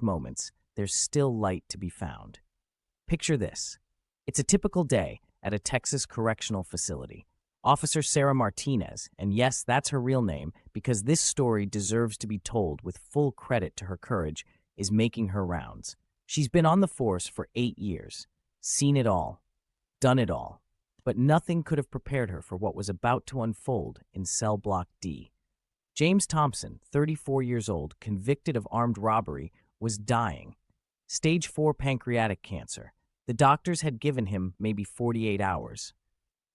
darkest moments, there's still light to be found. Picture this. It's a typical day at a Texas correctional facility. Officer Sarah Martinez, and yes, that's her real name because this story deserves to be told with full credit to her courage, is making her rounds. She's been on the force for 8 years, seen it all, done it all, but nothing could have prepared her for what was about to unfold in Cell Block D. James Thompson, 34 years old, convicted of armed robbery, was dying. Stage 4 pancreatic cancer. The doctors had given him maybe 48 hours.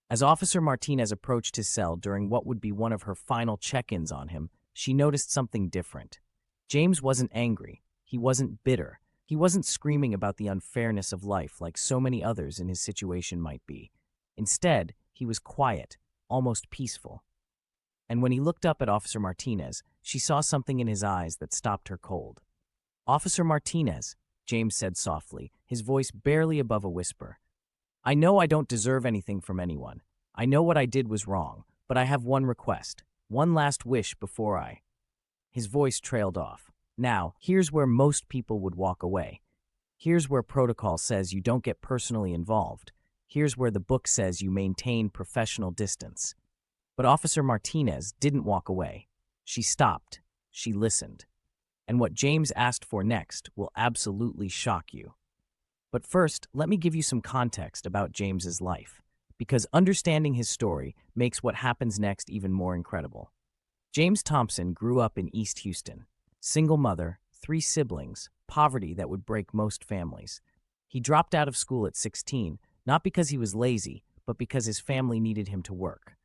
As Officer Martinez approached his cell during what would be one of her final check-ins on him, she noticed something different. James wasn't angry. He wasn't bitter. He wasn't screaming about the unfairness of life like so many others in his situation might be. Instead, he was quiet, almost peaceful. And when he looked up at Officer Martinez, she saw something in his eyes that stopped her cold. "Officer Martinez," James said softly, his voice barely above a whisper. "I know I don't deserve anything from anyone. I know what I did was wrong, but I have one request, one last wish before I—" His voice trailed off. Now, here's where most people would walk away. Here's where protocol says you don't get personally involved. Here's where the book says you maintain professional distance. But Officer Martinez didn't walk away. She stopped. She listened. And what James asked for next will absolutely shock you. But first, let me give you some context about James's life, because understanding his story makes what happens next even more incredible. James Thompson grew up in East Houston. Single mother, 3 siblings, poverty that would break most families. He dropped out of school at 16, not because he was lazy, but because his family needed him to work.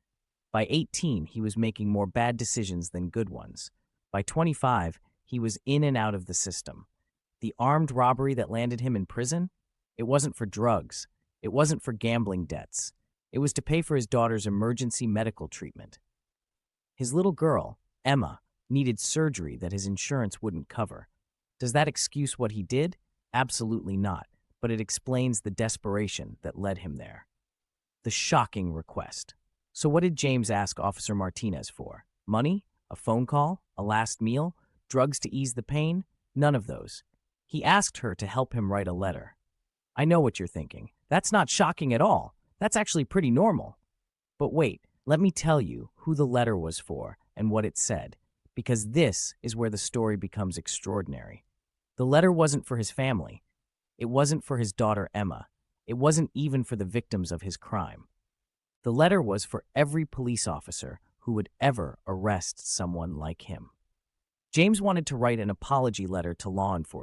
By 18, he was making more bad decisions than good ones. By 25, he was in and out of the system. The armed robbery that landed him in prison? It wasn't for drugs. It wasn't for gambling debts. It was to pay for his daughter's emergency medical treatment. His little girl, Emma, needed surgery that his insurance wouldn't cover. Does that excuse what he did? Absolutely not, but it explains the desperation that led him there. The shocking request. So what did James ask Officer Martinez for? Money? A phone call? A last meal? Drugs to ease the pain? None of those. He asked her to help him write a letter. I know what you're thinking. That's not shocking at all. That's actually pretty normal. But wait, let me tell you who the letter was for and what it said, because this is where the story becomes extraordinary. The letter wasn't for his family. It wasn't for his daughter Emma. It wasn't even for the victims of his crime. The letter was for every police officer who would ever arrest someone like him. James wanted to write an apology letter to law enforcement.